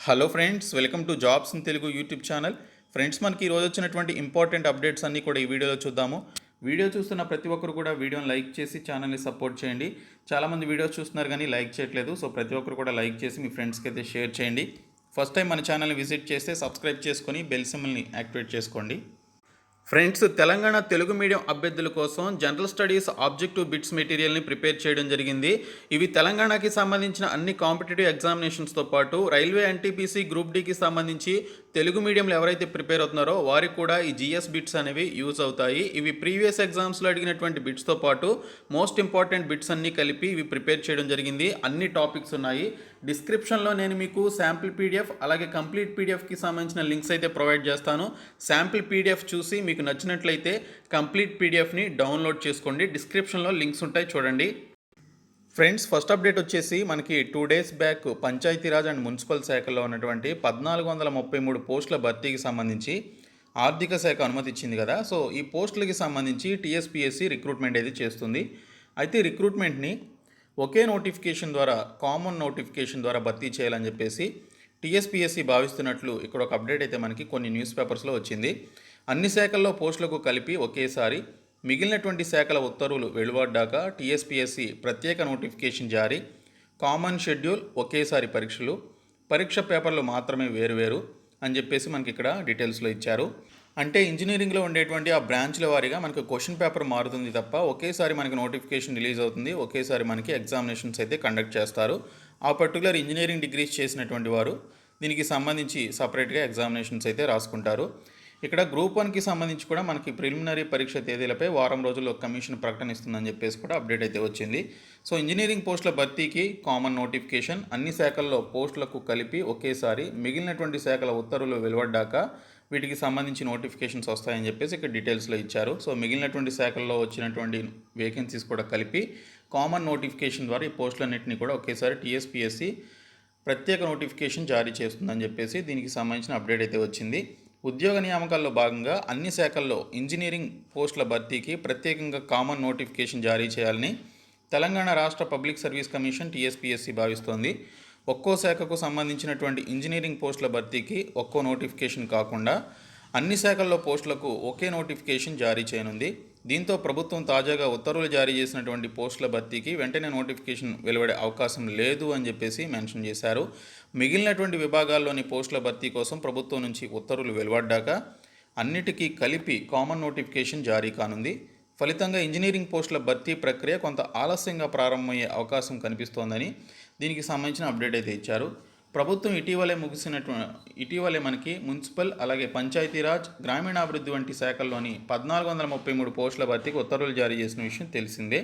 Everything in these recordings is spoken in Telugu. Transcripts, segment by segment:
Hello friends, welcome to jobs in Telugu YouTube channel. Friends, మనకి ఈరోజు వచ్చినటువంటి ఇంపార్టెంట్ అప్డేట్స్ అన్నీ కూడా ఈ వీడియోలో చూద్దాము. వీడియో చూస్తున్న ప్రతి ఒక్కరు కూడా వీడియోని లైక్ చేసి ఛానల్ని సపోర్ట్ చేయండి. చాలామంది వీడియోస్ చూస్తున్నారు కానీ లైక్ చేయట్లేదు. సో ప్రతి ఒక్కరు కూడా లైక్ చేసి మీ ఫ్రెండ్స్కి అయితే షేర్ చేయండి. ఫస్ట్ టైం మన ఛానల్ని విజిట్ చేస్తే సబ్స్క్రైబ్ చేసుకొని బెల్ సింబల్ని యాక్టివేట్ చేసుకోండి. ఫ్రెండ్స్, తెలంగాణ తెలుగు మీడియం అభ్యర్థుల కోసం జనరల్ స్టడీస్ ఆబ్జెక్టివ్ బిట్స్ మెటీరియల్ని ప్రిపేర్ చేయడం జరిగింది. ఇవి తెలంగాణకి సంబంధించిన అన్ని కాంపిటేటివ్ ఎగ్జామినేషన్స్తో పాటు రైల్వే ఎన్టీపీసీ గ్రూప్ డీకి సంబంధించి తెలుగు మీడియంలో ఎవరైతే ప్రిపేర్ అవుతున్నారో వారికి కూడా ఈ జిఎస్ బిట్స్ అనేవి యూజ్ అవుతాయి. ఇవి ప్రీవియస్ ఎగ్జామ్స్లో అడిగినటువంటి బిట్స్తో పాటు మోస్ట్ ఇంపార్టెంట్ బిట్స్ అన్నీ కలిపి ఇవి ప్రిపేర్ చేయడం జరిగింది. అన్ని టాపిక్స్ ఉన్నాయి. డిస్క్రిప్షన్లో నేను మీకు శాంపిల్ పీడిఎఫ్ అలాగే కంప్లీట్ పీడిఎఫ్కి సంబంధించిన లింక్స్ అయితే ప్రొవైడ్ చేస్తాను. శాంపిల్ పీడిఎఫ్ చూసి మీకు నచ్చినట్లయితే కంప్లీట్ పీడిఎఫ్ని డౌన్లోడ్ చేసుకోండి. డిస్క్రిప్షన్లో లింక్స్ ఉంటాయి, చూడండి. ఫ్రెండ్స్, ఫస్ట్ అప్డేట్ వచ్చేసి మనకి 2 days back Panchayati Raj and municipal శాఖలో ఉన్నటువంటి 1433 పోస్టుల భర్తీకి సంబంధించి ఆర్థిక శాఖ అనుమతి ఇచ్చింది కదా. సో ఈ పోస్టులకి సంబంధించి టీఎస్పీఎస్సీ రిక్రూట్మెంట్ అయితే చేస్తుంది. అయితే రిక్రూట్మెంట్ని ఒకే నోటిఫికేషన్ ద్వారా, కామన్ నోటిఫికేషన్ ద్వారా భర్తీ చేయాలని చెప్పేసి టీఎస్పీఎస్సీ భావిస్తున్నట్లు ఇక్కడ ఒక అప్డేట్ అయితే మనకి కొన్ని న్యూస్ పేపర్స్లో వచ్చింది. అన్ని శాఖల్లో పోస్టులకు కలిపి ఒకేసారి మిగిలినటువంటి శాఖల ఉత్తర్వులు వెలువడ్డాక టీఎస్పీఎస్సీ ప్రత్యేక నోటిఫికేషన్ జారీ, కామన్ షెడ్యూల్, ఒకేసారి పరీక్షలు, పరీక్ష పేపర్లు మాత్రమే వేరువేరు అని చెప్పేసి మనకి ఇక్కడ డీటెయిల్స్లో ఇచ్చారు. అంటే ఇంజనీరింగ్లో ఉండేటువంటి ఆ బ్రాంచ్ల వారీగా మనకు క్వశ్చన్ పేపర్ మారుతుంది తప్ప ఒకేసారి మనకి నోటిఫికేషన్ రిలీజ్ అవుతుంది. ఒకేసారి మనకి ఎగ్జామినేషన్స్ అయితే కండక్ట్ చేస్తారు. ఆ పర్టికులర్ ఇంజనీరింగ్ డిగ్రీస్ చేసినటువంటి వారు దీనికి సంబంధించి సపరేట్గా ఎగ్జామినేషన్స్ అయితే రాసుకుంటారు. ఇక్కడ గ్రూప్ 1కి సంబంధించి కూడా మనకి ప్రిలిమినరీ పరీక్ష తేదీలపై వారం రోజుల్లో కమిషన్ ప్రకటన ఇస్తుందని చెప్పేసి కూడా అప్డేట్ అయితే వచ్చింది. సో ఇంజనీరింగ్ పోస్టుల భర్తీకి కామన్ నోటిఫికేషన్, అన్ని శాఖల్లో పోస్టులకు కలిపి ఒకేసారి మిగిలినటువంటి శాఖల ఉత్తర్వులు వెలువడ్డాక వీటికి సంబంధించి నోటిఫికేషన్స్ వస్తాయని చెప్పేసి ఇక్కడ డీటెయిల్స్లో ఇచ్చారు. సో మిగిలినటువంటి శాఖల్లో వచ్చినటువంటి వేకెన్సీస్ కూడా కలిపి కామన్ నోటిఫికేషన్ ద్వారా ఈ పోస్టులన్నింటినీ కూడా ఒకేసారి టీఎస్పీఎస్సీ ప్రత్యేక నోటిఫికేషన్ జారీ చేస్తుందని చెప్పేసి దీనికి సంబంధించిన అప్డేట్ అయితే వచ్చింది. ఉద్యోగ నియామకాల్లో భాగంగా అన్ని శాఖల్లో ఇంజనీరింగ్ పోస్టుల భర్తీకి ప్రత్యేకంగా కామన్ నోటిఫికేషన్ జారీ చేయాలని తెలంగాణ రాష్ట్ర పబ్లిక్ సర్వీస్ కమిషన్ టీఎస్పీఎస్సీ భావిస్తోంది. ఒక్కో శాఖకు సంబంధించినటువంటి ఇంజనీరింగ్ పోస్టుల భర్తీకి ఒక్కో నోటిఫికేషన్ కాకుండా అన్ని శాఖల్లో పోస్టులకు ఒకే నోటిఫికేషన్ జారీ చేయనుంది. దీంతో ప్రభుత్వం తాజాగా ఉత్తర్వులు జారీ చేసినటువంటి పోస్టుల భర్తీకి వెంటనే నోటిఫికేషన్ వెలువడే అవకాశం లేదు అని చెప్పేసి మెన్షన్ చేశారు. మిగిలినటువంటి విభాగాల్లోని పోస్టుల భర్తీ కోసం ప్రభుత్వం నుంచి ఉత్తర్వులు వెలువడ్డాక అన్నిటికీ కలిపి కామన్ నోటిఫికేషన్ జారీ కానుంది. ఫలితంగా ఇంజనీరింగ్ పోస్టుల భర్తీ ప్రక్రియ కొంత ఆలస్యంగా ప్రారంభమయ్యే అవకాశం కనిపిస్తోందని దీనికి సంబంధించిన అప్డేట్ అయితే ఇచ్చారు. ప్రభుత్వం ఇటీవలే మనకి మున్సిపల్ అలాగే పంచాయతీరాజ్, గ్రామీణాభివృద్ధి వంటి శాఖల్లోని 1433 పోస్టుల భర్తీకి ఉత్తర్వులు జారీ చేసిన విషయం తెలిసిందే.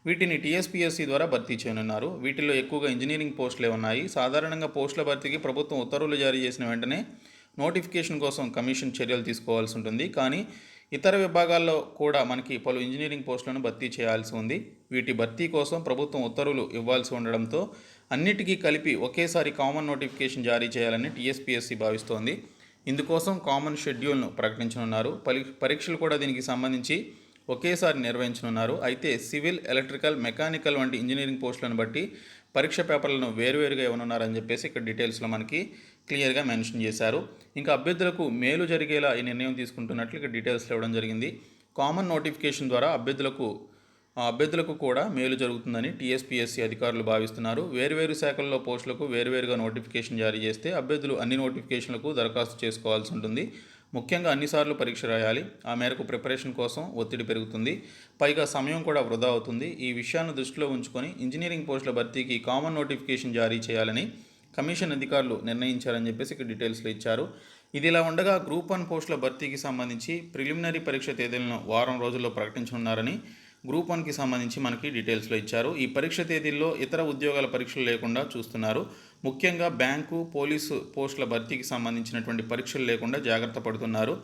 వీటిని టీఎస్పీఎస్సీ ద్వారా భర్తీ చేయనున్నారు. వీటిల్లో ఎక్కువగా ఇంజనీరింగ్ పోస్టులే ఉన్నాయి. సాధారణంగా పోస్టుల భర్తీకి ప్రభుత్వం ఉత్తర్వులు జారీ చేసిన వెంటనే నోటిఫికేషన్ కోసం కమిషన్ చర్యలు తీసుకోవాల్సి ఉంటుంది. కానీ ఇతర విభాగాల్లో కూడా మనకి పలు ఇంజనీరింగ్ పోస్టులను భర్తీ చేయాల్సి ఉంది. వీటి భర్తీ కోసం ప్రభుత్వం ఉత్తర్వులు ఇవ్వాల్సి ఉండడంతో అన్నిటికీ కలిపి ఒకేసారి కామన్ నోటిఫికేషన్ జారీ చేయాలని టీఎస్పీఎస్సీ భావిస్తోంది. ఇందుకోసం కామన్ షెడ్యూల్ను ప్రకటించనున్నారు. పరీక్షలు కూడా దీనికి సంబంధించి ఒకేసారి నిర్వహించనున్నారు. అయితే సివిల్, ఎలక్ట్రికల్, మెకానికల్ వంటి ఇంజనీరింగ్ పోస్టులను బట్టి పరీక్ష పేపర్లను వేరువేరుగా ఇవ్వనున్నారని చెప్పేసి ఇక్కడ డీటెయిల్స్లో మనకి క్లియర్గా మెన్షన్ చేశారు. ఇంకా అభ్యర్థులకు మేలు జరిగేలా ఈ నిర్ణయం తీసుకుంటున్నట్లు ఇక్కడ డీటెయిల్స్లో ఇవ్వడం జరిగింది. కామన్ నోటిఫికేషన్ ద్వారా అభ్యర్థులకు కూడా మేలు జరుగుతుందని టీఎస్పీఎస్సీ అధికారులు భావిస్తున్నారు. వేరువేరు శాఖల్లో పోస్టులకు వేరువేరుగా నోటిఫికేషన్ జారీ చేస్తే అభ్యర్థులు అన్ని నోటిఫికేషన్లకు దరఖాస్తు చేసుకోవాల్సి ఉంటుంది. ముఖ్యంగా అన్నిసార్లు పరీక్ష రాయాలి. ఆ మేరకు ప్రిపరేషన్ కోసం ఒత్తిడి పెరుగుతుంది. పైగా సమయం కూడా వృధా అవుతుంది. ఈ విషయాన్ని దృష్టిలో ఉంచుకొని ఇంజనీరింగ్ పోస్టుల భర్తీకి కామన్ నోటిఫికేషన్ జారీ చేయాలని కమిషన్ అధికారులు నిర్ణయించారని చెప్పేసి ఇక్కడ డీటెయిల్స్లో ఇచ్చారు. ఇది ఇలా ఉండగా గ్రూప్ 1 పోస్టుల భర్తీకి సంబంధించి ప్రిలిమినరీ పరీక్ష తేదీలను వారం రోజుల్లో ప్రకటించనున్నారని గ్రూప్ 1కి సంబంధించి మనకి డీటెయిల్స్లో ఇచ్చారు. ఈ పరీక్ష తేదీల్లో ఇతర ఉద్యోగాల పరీక్షలు లేకుండా చూస్తున్నారు. ముఖ్యంగా బ్యాంకు, పోలీసు పోస్టుల భర్తీకి సంబంధించినటువంటి పరీక్షలు లేకుండా జాగ్రత్త పడుతున్నారు.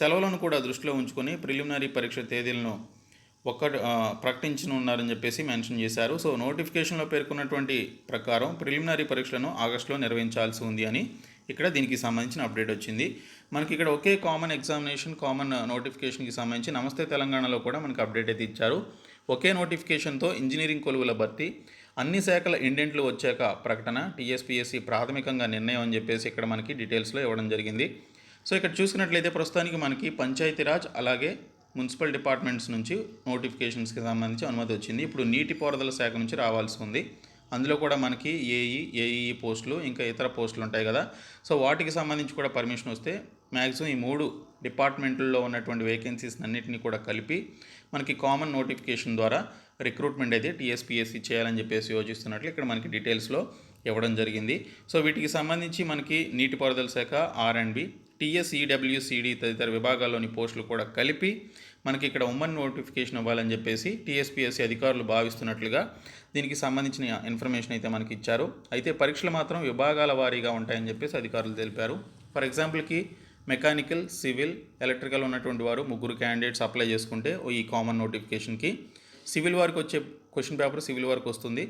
సెలవులను కూడా దృష్టిలో ఉంచుకొని ప్రిలిమినరీ పరీక్ష తేదీలను ప్రకటించనున్నారని చెప్పేసి మెన్షన్ చేశారు. సో నోటిఫికేషన్లో పేర్కొన్నటువంటి ప్రకారం ప్రిలిమినరీ పరీక్షలను ఆగస్టులో నిర్వహించాల్సి ఉంది అని ఇక్కడ దీనికి సంబంధించిన అప్డేట్ వచ్చింది. మనకి ఇక్కడ ఒకే కామన్ ఎగ్జామినేషన్, కామన్ నోటిఫికేషన్కి సంబంధించి నమస్తే తెలంగాణలో కూడా మనకి అప్డేట్ అయితే ఇచ్చారు. ఒకే నోటిఫికేషన్తో ఇంజనీరింగ్ కొలువుల భర్తీ, అన్ని శాఖల ఇండెంట్లు వచ్చాక ప్రకటన, టీఎస్పీఎస్సీ ప్రాథమికంగా నిర్ణయం అని చెప్పేసి ఇక్కడ మనకి డీటెయిల్స్లో ఇవ్వడం జరిగింది. సో ఇక్కడ చూసుకున్నట్లయితే ప్రస్తుతానికి మనకి పంచాయతీరాజ్ అలాగే మున్సిపల్ డిపార్ట్మెంట్స్ నుంచి నోటిఫికేషన్స్కి సంబంధించి అనుమతి వచ్చింది. ఇప్పుడు నీటిపారుదల శాఖ నుంచి రావాల్సి ఉంది. అందులో కూడా మనకి ఏఈఈ పోస్టులు ఇంకా ఇతర పోస్టులు ఉంటాయి కదా. సో వాటికి సంబంధించి కూడా పర్మిషన్ వస్తే మ్యాక్సిమం ఈ 3 డిపార్ట్మెంట్లలో ఉన్నటువంటి వేకెన్సీస్ అన్నింటినీ కూడా కలిపి మనకి కామన్ నోటిఫికేషన్ ద్వారా రిక్రూట్మెంట్ అయితే టీఎస్పీఎస్సీ చేయాలని చెప్పేసి యోచిస్తున్నట్లు ఇక్కడ మనకి డీటెయిల్స్లో ఇవ్వడం జరిగింది. సో వీటికి సంబంధించి మనకి నీటిపారుదల శాఖ, ఆర్ఎండ్బి, టీఎస్ఈడబ్ల్యూసీడీ తదితర విభాగాల్లోని పోస్టులు కూడా కలిపి మనకి ఇక్కడ ఉమ్మడి నోటిఫికేషన్ ఇవ్వాలని చెప్పేసి టీఎస్పీఎస్సీ అధికారులు భావిస్తున్నట్లుగా దీనికి సంబంధించిన ఇన్ఫర్మేషన్ అయితే మనకి ఇచ్చారు. అయితే పరీక్షలు మాత్రం విభాగాల వారీగా ఉంటాయని చెప్పేసి అధికారులు తెలిపారు. ఫర్ ఎగ్జాంపుల్కి మెకానికల్, సివిల్, ఎలక్ట్రికల్ ఉన్నటువంటి వారు 3 క్యాండిడేట్స్ అప్లై చేసుకుంటే ఈ కామన్ నోటిఫికేషన్కి సివిల్ వారికి వచ్చే క్వశ్చన్ పేపర్ సివిల్ వారికి వస్తుంది,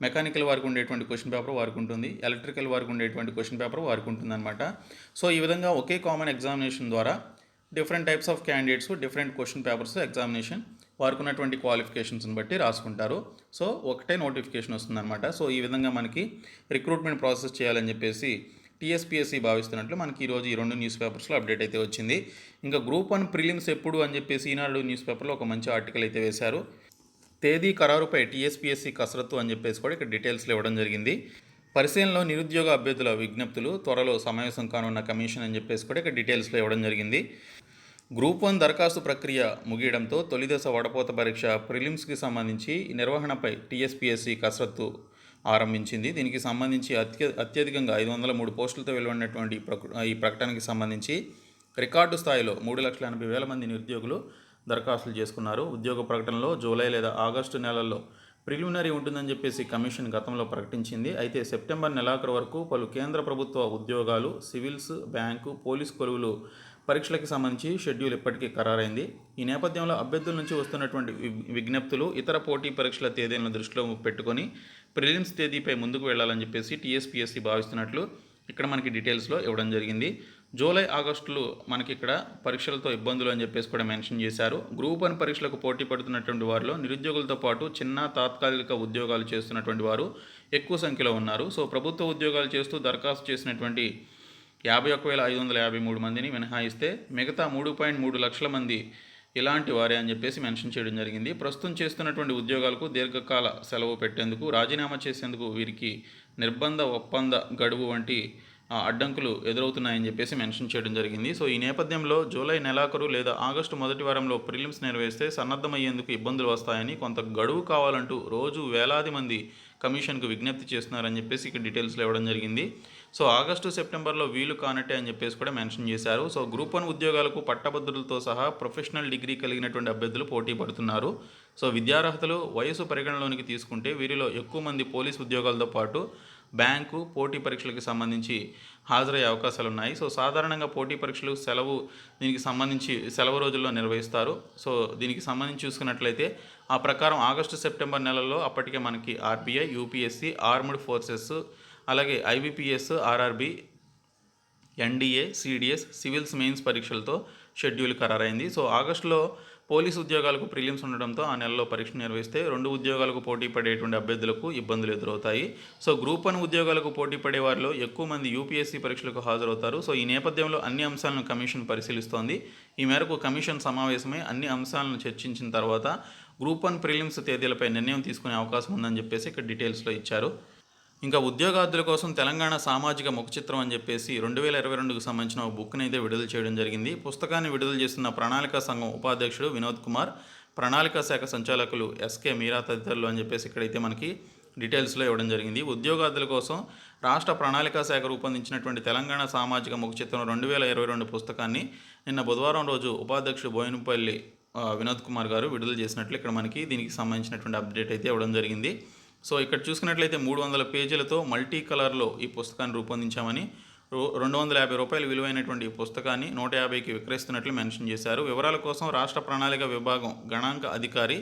మెకానికల్ వారికి ఉండేటువంటి క్వశ్చన్ పేపర్ వారికి ఉంటుంది, ఎలక్ట్రికల్ వారికి ఉండేటువంటి క్వశ్చన్ పేపర్ వారికి ఉంటుందన్నమాట. సో ఈ విధంగా ఒకే కామన్ ఎగ్జామినేషన్ ద్వారా different types of candidates different question papers examination వారికి ఉన్నటువంటి క్వాలిఫికేషన్స్ని బట్టి రాసుకుంటారు. సో ఒకటే నోటిఫికేషన్ వస్తుందన్నమాట. సో ఈ విధంగా మనకి రిక్రూట్మెంట్ ప్రాసెస్ చేయాలని చెప్పేసి టీఎస్పీఎస్సీ భావిస్తున్నట్లు మనకి ఈరోజు ఈ 2 న్యూస్ పేపర్స్లో అప్డేట్ అయితే వచ్చింది. ఇంకా గ్రూప్ 1 ప్రిలిమ్స్ ఎప్పుడు అని చెప్పేసి ఈనాడు న్యూస్ పేపర్లో ఒక మంచి ఆర్టికల్ అయితే వేశారు. తేదీ ఖరారుపై టీఎస్పీఎస్సీ కసరత్తు అని చెప్పేసి కూడా ఇక్కడ డీటెయిల్స్లో ఇవ్వడం జరిగింది. పరిశీలనలో నిరుద్యోగ అభ్యర్థుల విజ్ఞప్తులు, త్వరలో సమావేశం కానున్న కమిషన్ అని చెప్పేసి కూడా ఇక్కడ డీటెయిల్స్లో ఇవ్వడం జరిగింది. గ్రూప్ 1 దరఖాస్తు ప్రక్రియ ముగియడంతో తొలిదశ వడపోత పరీక్ష ప్రిలిమ్స్కి సంబంధించి నిర్వహణపై టీఎస్పీఎస్సీ కసరత్తు ఆరంభించింది. దీనికి సంబంధించి అత్యధికంగా 503 పోస్టులతో వెలువడినటువంటి ఈ ప్రకటనకి సంబంధించి రికార్డు స్థాయిలో 3,80,000 మంది నిరుద్యోగులు దరఖాస్తులు చేసుకున్నారు. ఉద్యోగ ప్రకటనలో జూలై లేదా ఆగస్టు నెలల్లో ప్రిలిమినరీ ఉంటుందని చెప్పేసి కమిషన్ గతంలో ప్రకటించింది. అయితే సెప్టెంబర్ నెలాఖరు వరకు పలు కేంద్ర ప్రభుత్వ ఉద్యోగాలు, సివిల్స్, బ్యాంకు, పోలీస్ కొలువులు పరీక్షలకు సంబంధించి షెడ్యూల్ ఇప్పటికీ ఖరారైంది. ఈ నేపథ్యంలో అభ్యర్థుల నుంచి వస్తున్నటువంటి విజ్ఞప్తులు, ఇతర పోటీ పరీక్షల తేదీలను దృష్టిలో పెట్టుకొని ప్రిలిమ్స్ తేదీపై ముందుకు వెళ్లాలని చెప్పేసి టీఎస్పీఎస్సీ భావిస్తున్నట్లు ఇక్కడ మనకి డీటెయిల్స్లో ఇవ్వడం జరిగింది. జూలై, ఆగస్టులు మనకి ఇక్కడ పరీక్షలతో ఇబ్బందులు అని చెప్పేసి కూడా మెన్షన్ చేశారు. గ్రూప్ 1 పరీక్షలకు పోటీ పడుతున్నటువంటి వారిలో నిరుద్యోగులతో పాటు చిన్న తాత్కాలిక ఉద్యోగాలు చేస్తున్నటువంటి వారు ఎక్కువ సంఖ్యలో ఉన్నారు. సో ప్రభుత్వ ఉద్యోగాలు చేస్తూ దరఖాస్తు చేసినటువంటి 51,553 మందిని మినహాయిస్తే మిగతా 3.3 లక్షల మంది ఇలాంటి వారే అని చెప్పేసి మెన్షన్ చేయడం జరిగింది. ప్రస్తుతం చేస్తున్నటువంటి ఉద్యోగాలకు దీర్ఘకాల సెలవు పెట్టేందుకు, రాజీనామా చేసేందుకు వీరికి నిర్బంధ ఒప్పంద గడువు వంటి అడ్డంకులు ఎదురవుతున్నాయని చెప్పేసి మెన్షన్ చేయడం జరిగింది. సో ఈ నేపథ్యంలో జూలై నెలాఖరు లేదా ఆగస్టు మొదటి వారంలో ప్రిలిమ్స్ నిర్వహిస్తే సన్నద్ధమయ్యేందుకు ఇబ్బందులు వస్తాయని, కొంత గడువు కావాలంటూ రోజు వేలాది మంది కమిషన్కు విజ్ఞప్తి చేస్తున్నారని చెప్పేసి ఇక్కడ డీటెయిల్స్లో ఇవ్వడం జరిగింది. సో ఆగస్టు, సెప్టెంబర్లో వీలు కానట్టే అని చెప్పేసి కూడా మెన్షన్ చేశారు. సో గ్రూప్ 1 ఉద్యోగాలకు పట్టభద్రులతో సహా ప్రొఫెషనల్ డిగ్రీ కలిగినటువంటి అభ్యర్థులు పోటీ పడుతున్నారు. సో విద్యార్హతలు, వయసు పరిగణలోనికి తీసుకుంటే వీరిలో ఎక్కువ మంది పోలీస్ ఉద్యోగాలతో పాటు బ్యాంకు, పోటీ పరీక్షలకు సంబంధించి హాజరయ్యే అవకాశాలు ఉన్నాయి. సో సాధారణంగా పోటీ పరీక్షలు దీనికి సంబంధించి సెలవు రోజుల్లో నిర్వహిస్తారు. సో దీనికి సంబంధించి చూసుకున్నట్లయితే ఆ ప్రకారం ఆగస్టు, సెప్టెంబర్ నెలల్లో అప్పటికే మనకి ఆర్బీఐ, యూపీఎస్సీ, ఆర్మ్డ్ ఫోర్సెస్, అలాగే IBPS, RRB, NDA, CDS, civils mains పరీక్షలతో షెడ్యూల్ ఖరారైంది. సో ఆగస్టులో పోలీసు ఉద్యోగాలకు ప్రిలిమ్స్ ఉండడంతో ఆ నెలలో పరీక్ష నిర్వహిస్తే 2 ఉద్యోగాలకు పోటీ పడేటువంటి అభ్యర్థులకు ఇబ్బందులు ఎదురవుతాయి. సో గ్రూప్ 1 ఉద్యోగాలకు పోటీ పడే వారిలో ఎక్కువ మంది యూపీఎస్సీ పరీక్షలకు హాజరవుతారు. సో ఈ నేపథ్యంలో అన్ని అంశాలను కమిషన్ పరిశీలిస్తోంది. ఈ మేరకు కమిషన్ సమావేశమై అన్ని అంశాలను చర్చించిన తర్వాత గ్రూప్ 1 ప్రిలిమ్స్ తేదీలపై నిర్ణయం తీసుకునే అవకాశం ఉందని చెప్పేసి ఇక్కడ డీటెయిల్స్లో ఇచ్చారు. ఇంకా ఉద్యోగార్థుల కోసం తెలంగాణ సామాజిక ముఖచిత్రం అని చెప్పేసి 2022కు సంబంధించిన ఒక బుక్ని అయితే విడుదల చేయడం జరిగింది. పుస్తకాన్ని విడుదల చేస్తున్న ప్రణాళికా సంఘం ఉపాధ్యక్షుడు వినోద్ కుమార్, ప్రణాళికా శాఖ సంచాలకులు ఎస్కే మీరా తదితరులు అని చెప్పేసి ఇక్కడైతే మనకి డీటెయిల్స్లో ఇవ్వడం జరిగింది. ఉద్యోగార్థుల కోసం రాష్ట్ర ప్రణాళికా శాఖ రూపొందించినటువంటి తెలంగాణ సామాజిక ముఖచిత్రం 2022 పుస్తకాన్ని నిన్న బుధవారం రోజు ఉపాధ్యక్షుడు బోయినపల్లి వినోద్ కుమార్ గారు విడుదల చేసినట్లు ఇక్కడ మనకి దీనికి సంబంధించినటువంటి అప్డేట్ అయితే ఇవ్వడం జరిగింది. సో ఇక్కడ చూసుకున్నట్లయితే 300 పేజీలతో మల్టీ కలర్లో ఈ పుస్తకాన్ని రూపొందించామని, ₹250 విలువైనటువంటి ఈ పుస్తకాన్ని 150కి విక్రయిస్తున్నట్లు మెన్షన్ చేశారు. వివరాల కోసం రాష్ట్ర ప్రణాళిక విభాగం గణాంక అధికారి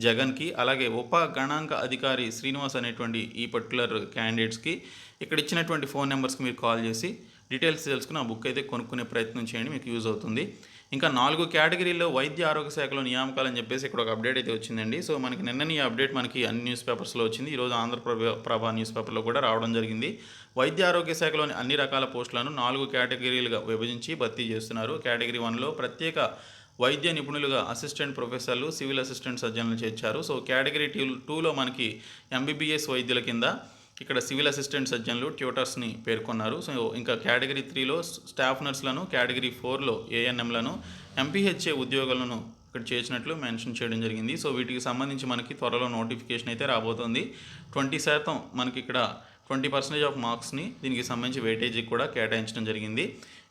జగన్కి, అలాగే ఉప గణాంక అధికారి శ్రీనివాస్ అనేటువంటి ఈ పర్టికులర్ క్యాండిడేట్స్కి ఇక్కడ ఇచ్చినటువంటి ఫోన్ నెంబర్స్కి మీరు కాల్ చేసి డీటెయిల్స్ తెలుసుకుని ఆ బుక్ అయితే కొనుక్కునే ప్రయత్నం చేయండి, మీకు యూజ్ అవుతుంది. ఇంకా 4 కేటగిరీల్లో వైద్య ఆరోగ్య శాఖలో నియామకాలని చెప్పేసి ఇక్కడ ఒక అప్డేట్ అయితే వచ్చిందండి. సో మనకి నిన్నని ఈ అప్డేట్ మనకి అన్ని న్యూస్ పేపర్స్లో వచ్చింది. ఈరోజు ఆంధ్రప్రభ న్యూస్ పేపర్లో కూడా రావడం జరిగింది. వైద్య ఆరోగ్య శాఖలోని అన్ని రకాల పోస్టులను 4 కేటగిరీలుగా విభజించి భర్తీ చేస్తున్నారు. కేటగిరీ 1లో ప్రత్యేక వైద్య నిపుణులుగా అసిస్టెంట్ ప్రొఫెసర్లు, సివిల్ అసిస్టెంట్ సర్జన్లు చేర్చారు. సో కేటగిరీ 2లో మనకి ఎంబీబీఎస్ వైద్యుల కింద ఇక్కడ సివిల్ అసిస్టెంట్ సర్జన్లు, ట్యూటర్స్ని పేర్కొన్నారు. సో ఇంకా కేటగిరీ 3లో స్టాఫ్ నర్సులను, కేటగిరీ 4లో ఏఎన్ఎంలను, ఎంపీహెచ్ఏ ఉద్యోగులను ఇక్కడ చేర్చినట్లు మెన్షన్ చేయడం జరిగింది. సో వీటికి సంబంధించి మనకి త్వరలో నోటిఫికేషన్ అయితే రాబోతుంది. 20% మనకి ఇక్కడ 20% ఆఫ్ మార్క్స్ని దీనికి సంబంధించి వెయిటేజీకి కూడా కేటాయించడం జరిగింది.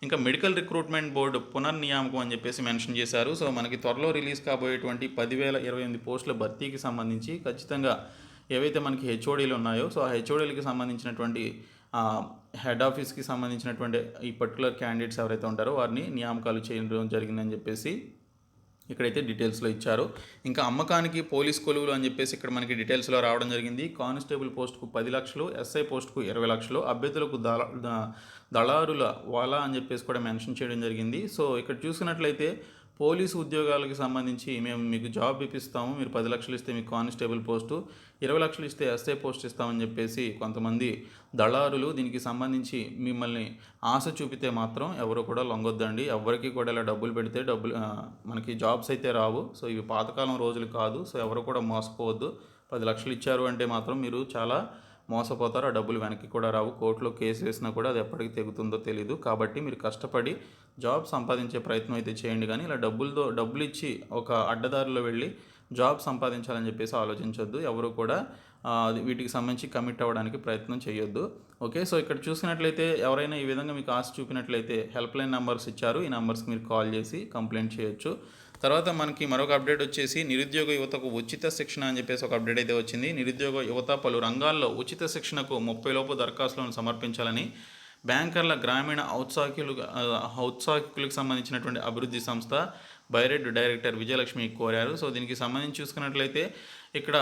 ఇంకా మెడికల్ రిక్రూట్మెంట్ బోర్డు పునర్నియామకం అని చెప్పేసి మెన్షన్ చేశారు. సో మనకి త్వరలో రిలీజ్ కాబోయేటువంటి 10,028 పోస్టుల భర్తీకి సంబంధించి ఖచ్చితంగా ఏవైతే మనకి హెచ్ఓడీలు ఉన్నాయో సో ఆ హెచ్ఓడీలకి సంబంధించినటువంటి హెడ్ ఆఫీస్కి సంబంధించినటువంటి ఈ పర్టికులర్ క్యాండిడేట్స్ ఎవరైతే ఉంటారో వారిని నియామకాలు చేయడం జరిగిందని చెప్పేసి ఇక్కడైతే డీటెయిల్స్లో ఇచ్చారు. ఇంకా అమ్మకానికి పోలీస్ కొలువులు అని చెప్పేసి ఇక్కడ మనకి డీటెయిల్స్లో రావడం జరిగింది. కానిస్టేబుల్ పోస్టుకు 10 లక్షలు, ఎస్ఐ పోస్టుకు 20 లక్షలు, అభ్యర్థులకు దళారుల వాలా అని చెప్పేసి కూడా మెన్షన్ చేయడం జరిగింది. సో ఇక్కడ చూసినట్లయితే పోలీసు ఉద్యోగాలకు సంబంధించి మేము మీకు జాబ్ ఇప్పిస్తాము, మీరు 10 లక్షలు ఇస్తే మీకు కానిస్టేబుల్ పోస్టు, 20 లక్షలు ఇస్తే ఎస్ఐ పోస్ట్ ఇస్తామని చెప్పేసి కొంతమంది దళారులు దీనికి సంబంధించి మిమ్మల్ని ఆశ చూపితే మాత్రం ఎవరు కూడా లొంగొద్దండి. ఎవరికి కూడా ఇలా డబ్బులు పెడితే మనకి జాబ్స్ అయితే రావు. సో ఇవి పాతకాలం రోజులు కాదు. సో ఎవరు కూడా మోసపోవద్దు. 10 లక్షలు ఇచ్చారు అంటే మాత్రం మీరు చాలా మోసపోతారు. ఆ డబ్బులు వెనక్కి కూడా రావు. కోర్టులో కేసు వేసినా కూడా అది ఎప్పటికి తెగుతుందో తెలియదు. కాబట్టి మీరు కష్టపడి జాబ్ సంపాదించే ప్రయత్నం అయితే చేయండి. కానీ ఇలా డబ్బులు ఇచ్చి ఒక అడ్డదారిలో వెళ్ళి జాబ్ సంపాదించాలని చెప్పేసి ఆలోచించొద్దు. ఎవరు కూడా వీటికి సంబంధించి కమిట్ అవ్వడానికి ప్రయత్నం చేయొద్దు. ఓకే, సో ఇక్కడ చూసినట్లయితే ఎవరైనా ఈ విధంగా మీకు ఆశ చూపినట్లయితే హెల్ప్ లైన్ నెంబర్స్ ఇచ్చారు. ఈ నెంబర్స్కి మీరు కాల్ చేసి కంప్లైంట్ చేయొచ్చు. తర్వాత మనకి మరొక అప్డేట్ వచ్చేసి నిరుద్యోగ యువతకు ఉచిత శిక్షణ అని చెప్పేసి ఒక అప్డేట్ అయితే వచ్చింది. నిరుద్యోగ యువత పలు రంగాల్లో ఉచిత శిక్షణకు 30 లోపు దరఖాస్తులను సమర్పించాలని బ్యాంకర్ల గ్రామీణ ఔత్సాహికులకు సంబంధించినటువంటి అభివృద్ధి సంస్థ బైరెడ్ డైరెక్టర్ విజయలక్ష్మి కోరారు. సో దీనికి సంబంధించి చూసుకున్నట్లయితే ఇక్కడ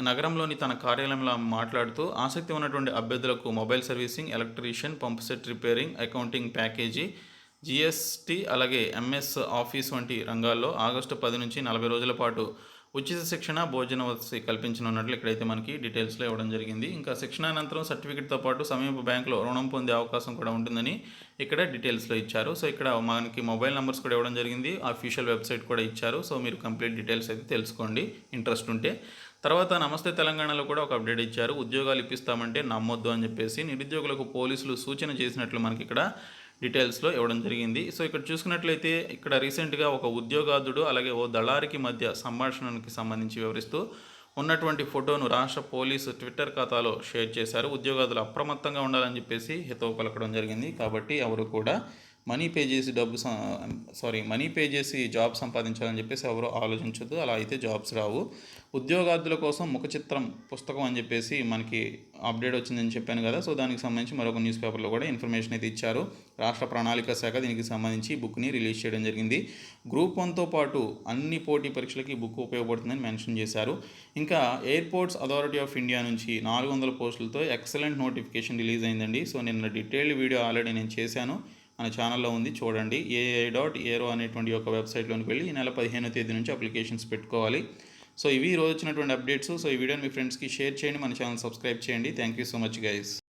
నగరంలోని తన కార్యాలయంలో మాట్లాడుతూ ఆసక్తి ఉన్నటువంటి అభ్యర్థులకు mobile servicing, electrician, pump set repairing, accounting package, GST అలాగే ఎంఎస్ ఆఫీస్ వంటి రంగాల్లో ఆగస్టు 10 నుంచి 40 రోజుల పాటు ఉచిత శిక్షణ, భోజన వసతి కల్పించనున్నట్లు ఇక్కడైతే మనకి డీటెయిల్స్లో ఇవ్వడం జరిగింది. ఇంకా శిక్షణ అనంతరం సర్టిఫికేట్తో పాటు సమీప బ్యాంకులో రుణం పొందే అవకాశం కూడా ఉంటుందని ఇక్కడ డీటెయిల్స్లో ఇచ్చారు. సో ఇక్కడ మనకి మొబైల్ నెంబర్స్ కూడా ఇవ్వడం జరిగింది. అఫీషియల్ వెబ్సైట్ కూడా ఇచ్చారు. సో మీరు కంప్లీట్ డీటెయిల్స్ అయితే తెలుసుకోండి ఇంట్రెస్ట్ ఉంటే. తర్వాత నమస్తే తెలంగాణలో కూడా ఒక అప్డేట్ ఇచ్చారు. ఉద్యోగాలు ఇప్పిస్తామంటే నమ్మొద్దు అని చెప్పేసి నిరుద్యోగులకు పోలీసులు సూచన చేసినట్లు మనకి ఇక్కడ డీటెయిల్స్లో ఇవ్వడం జరిగింది. సో ఇక్కడ చూసుకున్నట్లయితే ఇక్కడ రీసెంట్గా ఒక ఉద్యోగార్థుడు అలాగే ఓ దళారికి మధ్య సంభాషణకి సంబంధించి వివరిస్తూ ఉన్నటువంటి ఫోటోను రాష్ట్ర పోలీసు ట్విట్టర్ ఖాతాలో షేర్ చేశారు. ఉద్యోగార్థులు అప్రమత్తంగా ఉండాలని చెప్పేసి హితవు పలకడం జరిగింది. కాబట్టి ఎవరు కూడా మనీ పే చేసి జాబ్ సంపాదించాలని చెప్పేసి ఎవరు ఆలోచించొద్దు. అలా అయితే జాబ్స్ రావు. ఉద్యోగార్థుల కోసం ముఖ చిత్రం పుస్తకం అని చెప్పేసి మనకి అప్డేట్ వచ్చిందని చెప్పాను కదా. సో దానికి సంబంధించి మరొక న్యూస్ పేపర్లో కూడా ఇన్ఫర్మేషన్ అయితే ఇచ్చారు. రాష్ట్ర ప్రణాళిక శాఖ దీనికి సంబంధించి ఈ బుక్ని రిలీజ్ చేయడం జరిగింది. గ్రూప్ 1తో పాటు అన్ని పోటీ పరీక్షలకి ఈ బుక్ ఉపయోగపడుతుందని మెన్షన్ చేశారు. ఇంకా ఎయిర్పోర్ట్స్ అథారిటీ ఆఫ్ ఇండియా నుంచి 400 పోస్టులతో ఎక్సలెంట్ నోటిఫికేషన్ రిలీజ్ అయిందండి. సో నిన్న డీటెయిల్డ్ వీడియో ఆల్రెడీ నేను చేశాను, మన ఛానల్లో ఉంది, చూడండి. ai.aero అనేటువంటి ఒక వెబ్సైట్లోకి వెళ్ళి ఈ నెల 15వ తేదీ నుంచి అప్లికేషన్స్ పెట్టుకోవాలి. సో ఇవి ఈరోజు వచ్చినటువంటి అప్డేట్స్. సో ఈ వీడియోని మీ ఫ్రెండ్స్కి షేర్ చేయండి, మన ఛానల్ సబ్స్క్రైబ్ చేయండి. Thank you so much guys.